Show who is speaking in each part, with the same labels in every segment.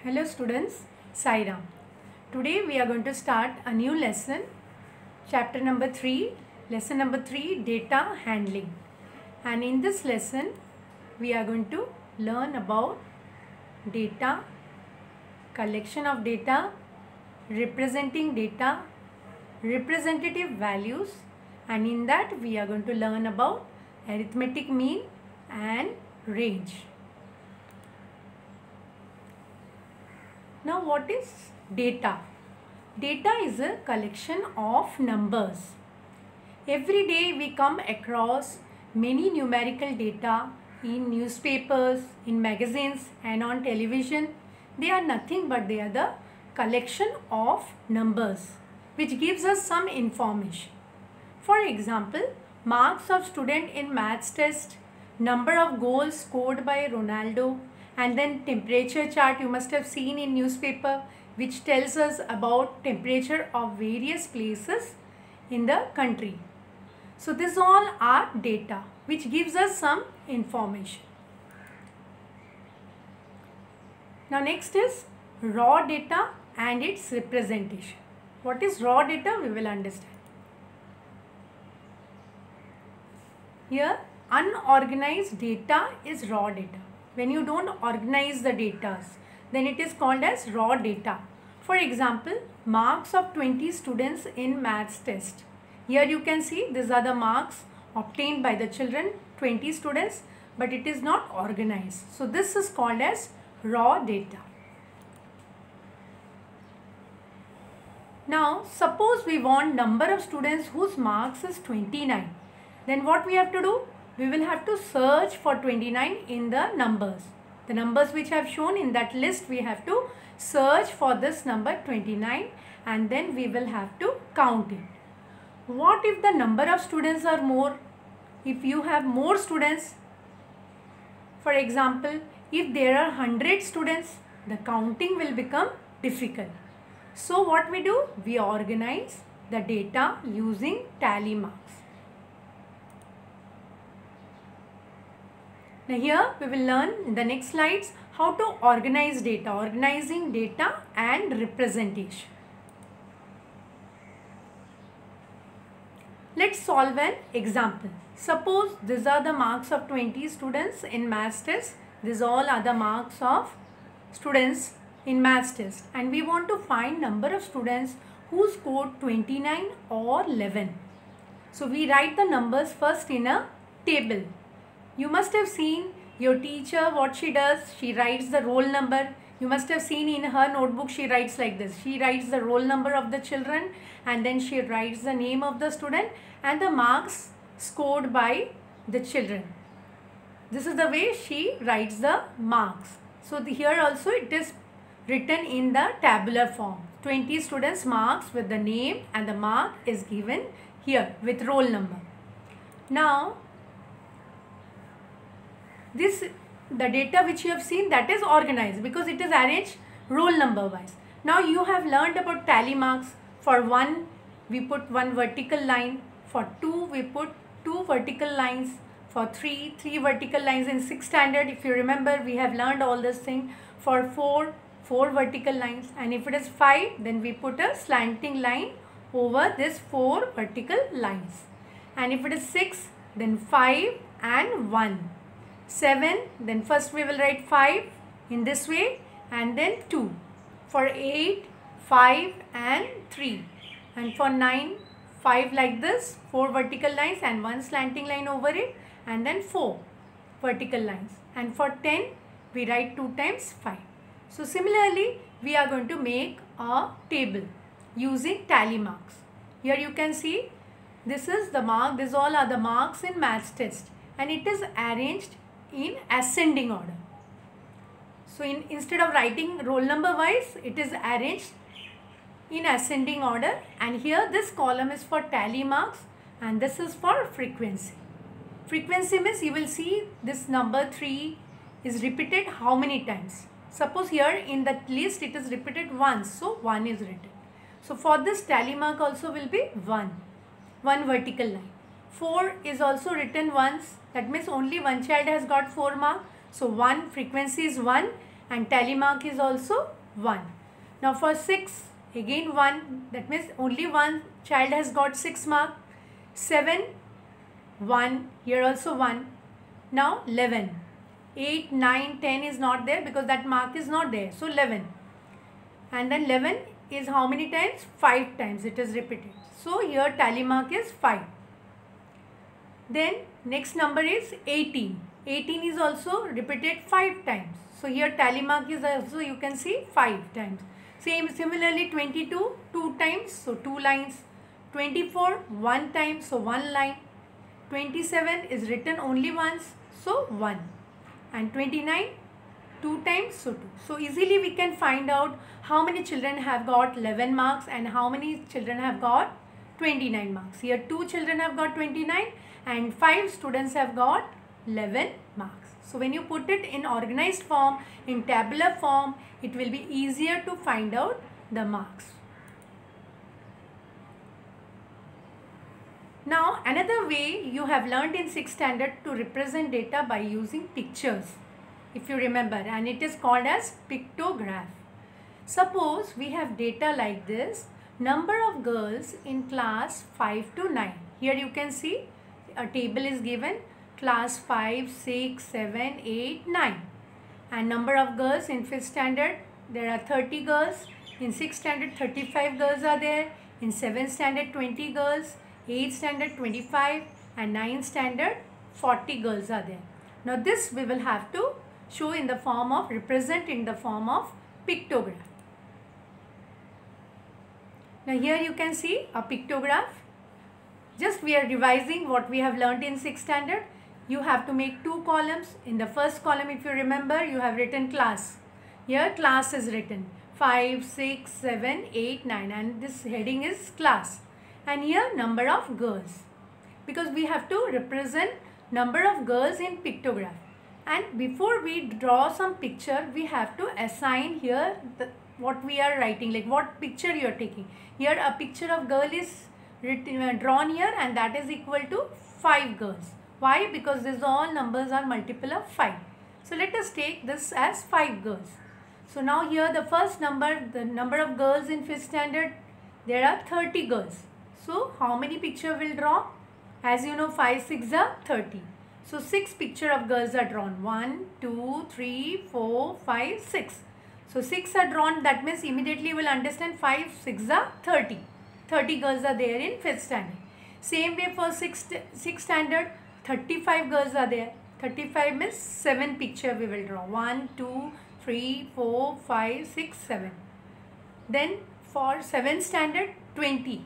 Speaker 1: Hello students, Sai Ram. Today we are going to start a new lesson, chapter number 3, lesson number 3, data handling. And in this lesson we are going to learn about data, collection of data, representing data, representative values, and in that we are going to learn about arithmetic mean and range. Now what is data? Data is a collection of numbers. Every day we come across many numerical data in newspapers, in magazines and on television. They are nothing but they are the collection of numbers which gives us some information. For example, marks of student in maths test, number of goals scored by Ronaldo, and then temperature chart you must have seen in newspaper which tells us about temperature of various places in the country. So this all are data which gives us some information. Now next is raw data and its representation. What is raw data? We will understand. Here unorganized data is raw data. When you don't organize the data, then it is called as raw data. For example, marks of 20 students in maths test. Here you can see these are the marks obtained by the children, 20 students, but it is not organized. So this is called as raw data. Now suppose we want number of students whose marks is 29. Then what we have to do? We will have to search for 29 in the numbers. The numbers which I have shown in that list, we have to search for this number 29 and then we will have to count it. What if the number of students are more? If you have more students, for example, if there are 100 students, the counting will become difficult. So what we do? We organize the data using tally marks. Now here we will learn in the next slides how to organize data, organizing data and representation. Let's solve an example. Suppose these are the marks of 20 students in maths test. These all are the marks of students in maths test. And we want to find number of students who scored 29 or 11. So we write the numbers first in a table. You must have seen your teacher what she does. She writes the roll number. You must have seen in her notebook she writes like this. She writes the roll number of the children and then she writes the name of the student and the marks scored by the children. This is the way she writes the marks. So here also it is written in the tabular form. 20 students marks with the name and the mark is given here with roll number. Now the data which you have seen, that is organized because it is arranged roll number wise. Now you have learned about tally marks. For 1 we put 1 vertical line, for 2 we put 2 vertical lines, for 3 vertical lines. In 6th standard, if you remember, we have learned all this thing. For 4 vertical lines, and if it is 5 then we put a slanting line over this 4 vertical lines, and if it is 6 then 5 and 1. 7, then first we will write 5 in this way and then 2. For 8, 5 and 3. And for 9, 5 like this, 4 vertical lines and 1 slanting line over it, and then 4 vertical lines. And for 10, we write 2 times 5. So similarly, we are going to make a table using tally marks. Here you can see this is the mark, these all are the marks in maths test, and it is arranged in ascending order. So instead of writing roll number wise, it is arranged in ascending order, and here this column is for tally marks and this is for frequency. Frequency means you will see this number 3 is repeated how many times. Suppose here in the list it is repeated once, so 1 is written. So for this tally mark also will be 1 vertical line. 4 is also written once, that means only one child has got 4 marks. So 1 frequency is 1 and tally mark is also 1. Now for 6, again 1, that means only one child has got 6 marks. 7, 1, here also 1. Now 11, 8, 9, 10 is not there because that mark is not there. So 11. And then 11 is how many times? 5 times it is repeated. So here tally mark is 5. Then next number is 18. 18 is also repeated 5 times. So here tally mark is also, you can see, 5 times. Similarly 22, 2 times, so 2 lines. 24, 1 time, so 1 line. 27 is written only once, so 1. And 29, 2 times, so 2. So easily we can find out how many children have got 11 marks and how many children have got 29 marks. Here 2 children have got 29 and 5 students have got 11 marks. So when you put it in organized form, in tabular form, it will be easier to find out the marks. Now another way you have learnt in 6th standard to represent data by using pictures, if you remember, and it is called as pictograph. Suppose we have data like this, number of girls in class 5 to 9. Here you can see a table is given, class 5, 6, 7, 8, 9. And number of girls in 5th standard, there are 30 girls. In 6th standard, 35 girls are there. In 7th standard, 20 girls. 8th standard, 25. And 9th standard, 40 girls are there. Now this we will have to show in the form of, represent in the form of pictograph. Now here you can see a pictograph. Just we are revising what we have learnt in 6th standard. You have to make 2 columns. In the first column, if you remember, you have written class. Here class is written 5, 6, 7, 8, 9 and this heading is class. And here number of girls. Because we have to represent number of girls in pictograph. And before we draw some picture, we have to assign here what we are writing, like what picture you are taking. Here a picture of girl is drawn here and that is equal to 5 girls. Why? Because these all numbers are multiple of 5. So let us take this as 5 girls. So now here the first number, the number of girls in 5th standard, there are 30 girls. So how many picture will draw? As you know, 5, 6 are 30. So 6 picture of girls are drawn. 1, 2, 3, 4, 5, 6. So 6 are drawn, that means immediately you will understand 5, 6 are 30. 30 girls are there in 5th standard. Same way for 6th standard, 35 girls are there. 35 means 7 picture we will draw. 1, 2, 3, 4, 5, 6, 7. Then for 7th standard, 20.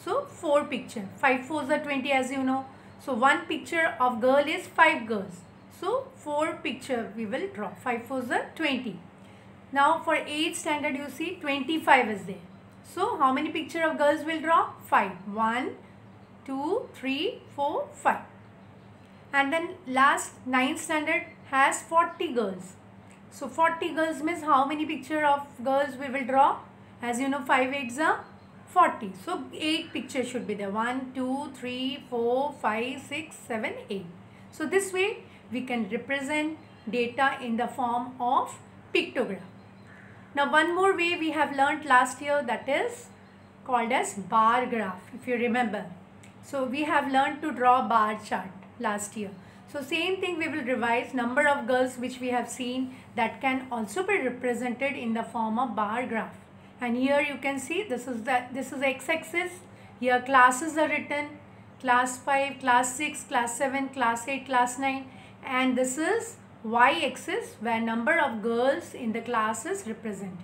Speaker 1: So 4 picture. 5 4s are 20 as you know. So 1 picture of girl is 5 girls. So 4 picture we will draw. 5 4s are 20. Now for 8th standard you see 25 is there. So how many picture of girls will draw? 5. 1, 2, 3, 4, 5. And then last 9th standard has 40 girls. So 40 girls means how many picture of girls we will draw? As you know 5 8s are 40. So 8 pictures should be there. 1, 2, 3, 4, 5, 6, 7, 8. So this way we can represent data in the form of pictogram. Now one more way we have learnt last year, that is called as bar graph, if you remember. So we have learnt to draw bar chart last year. So same thing we will revise, number of girls which we have seen, that can also be represented in the form of bar graph. And here you can see this is x-axis. Here classes are written, class 5, class 6, class 7, class 8, class 9, and this is y-axis where number of girls in the class is represented.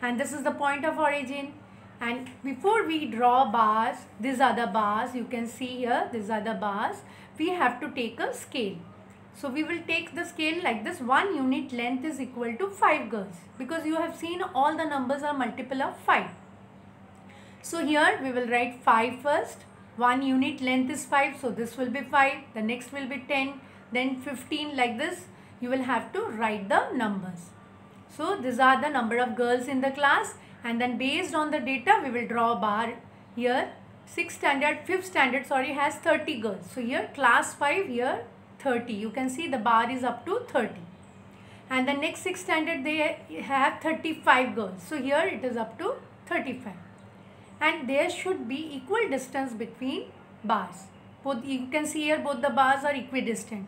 Speaker 1: And this is the point of origin. And before we draw bars, these are the bars, you can see here, these are the bars, we have to take a scale. So we will take the scale like this, 1 unit length is equal to 5 girls, because you have seen all the numbers are multiple of 5. So here we will write 5 first, 1 unit length is 5, so this will be 5, the next will be 10, then 15, like this you will have to write the numbers. So these are the number of girls in the class, and then based on the data we will draw a bar. Here 5th standard has 30 girls. So here class 5, here 30. You can see the bar is up to 30. and the next 6th standard they have 35 girls. So here it is up to 35. And there should be equal distance between bars. Both, you can see here both the bars are equidistant.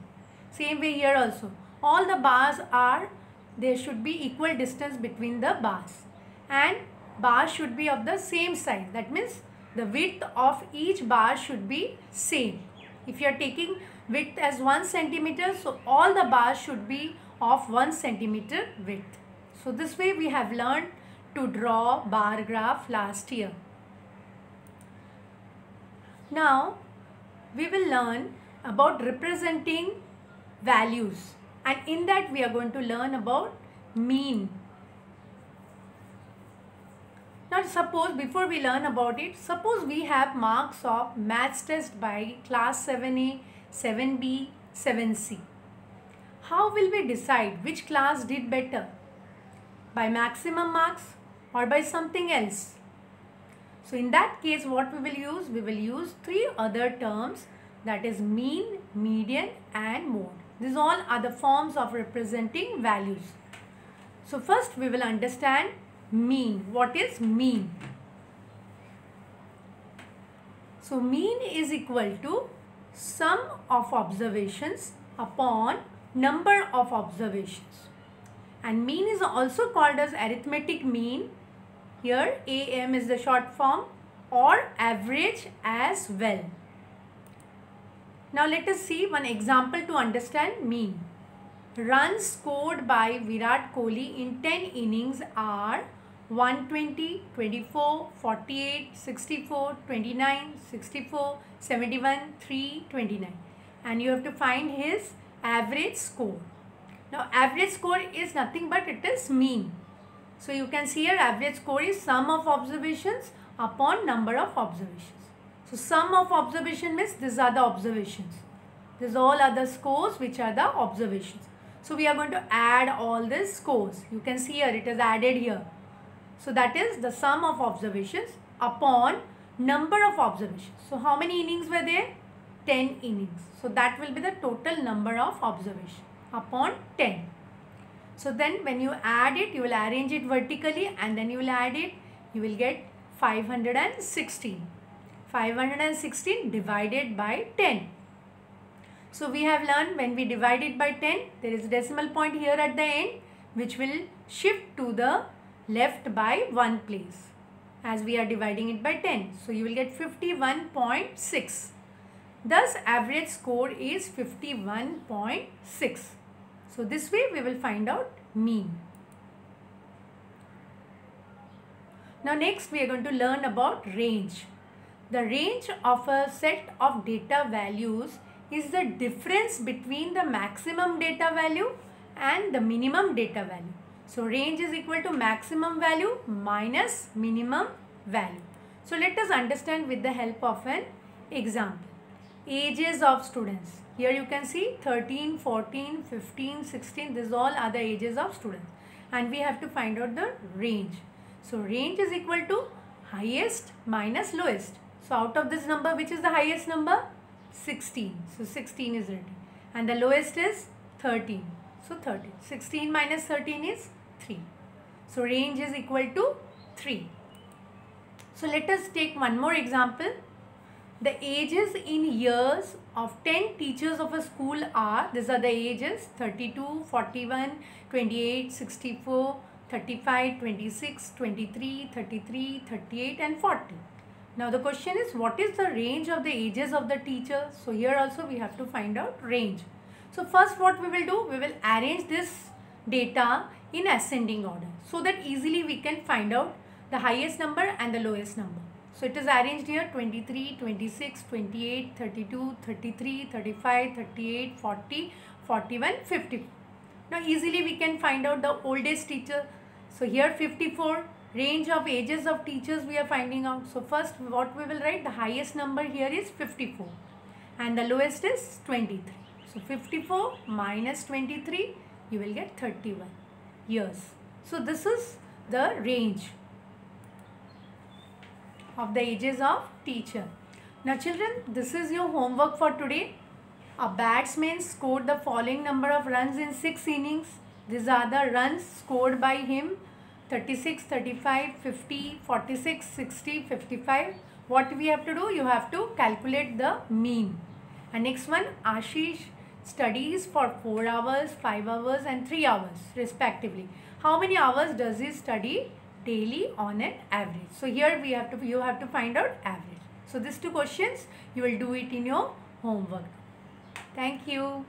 Speaker 1: Same way here also. All the bars are, there should be equal distance between the bars. And bars should be of the same size. That means the width of each bar should be same. If you are taking width as 1 centimeter, so all the bars should be of 1 centimeter width. So this way we have learned to draw bar graph last year. Now we will learn about representing values, and in that we are going to learn about mean. Now suppose, before we learn about it, suppose we have marks of maths test by class 7A, 7B, 7C. How will we decide which class did better? By maximum marks or by something else? So in that case what we will use? We will use 3 other terms, that is mean, median and mode. These all are the forms of representing values. So first we will understand mean. What is mean? So mean is equal to sum of observations upon number of observations. And mean is also called as arithmetic mean. Here AM is the short form, or average as well. Now let us see one example to understand mean. Runs scored by Virat Kohli in 10 innings are 120, 24, 48, 64, 29, 64, 71, 3, 29. And you have to find his average score. Now average score is nothing but it is mean. So you can see here average score is sum of observations upon number of observations. So sum of observation means these are the observations. These all are the scores which are the observations. So we are going to add all these scores. You can see here it is added here. So that is the sum of observations upon number of observations. So how many innings were there? 10 innings. So that will be the total number of observations upon 10. So then when you add it, you will arrange it vertically and then you will add it, you will get 516. 516 divided by 10. So we have learned when we divide it by 10, there is a decimal point here at the end which will shift to the left by 1 place as we are dividing it by 10. So you will get 51.6. Thus average score is 51.6. So this way we will find out mean. Now next we are going to learn about range. The range of a set of data values is the difference between the maximum data value and the minimum data value. So range is equal to maximum value minus minimum value. So let us understand with the help of an example. Ages of students. Here you can see 13, 14, 15, 16. These all are the ages of students. And we have to find out the range. So range is equal to highest minus lowest. So out of this number, which is the highest number? 16. So 16 is written. And the lowest is 13. So 13. 16 minus 13 is 3. So range is equal to 3. So let us take one more example. The ages in years of 10 teachers of a school are, these are the ages 32, 41, 28, 64, 35, 26, 23, 33, 38 and 40. Now the question is, what is the range of the ages of the teachers? So here also we have to find out range. So first what we will do, we will arrange this data in ascending order so that easily we can find out the highest number and the lowest number. So it is arranged here 23, 26, 28, 32, 33, 35, 38, 40, 41, 54. Now easily we can find out the oldest teacher. So here 54, range of ages of teachers we are finding out. So first what we will write, the highest number here is 54 and the lowest is 23. So 54 minus 23, you will get 31 years. So this is the range of the ages of teacher. Now children, this is your homework for today. A batsman scored the following number of runs in 6 innings. These are the runs scored by him: 36, 35, 50, 46, 60, 55. What we have to do? You have to calculate the mean. And next one, Ashish studies for 4 hours, 5 hours and 3 hours respectively. How many hours does he study daily on an average? So here you have to find out average. So these two questions you will do it in your homework. Thank you.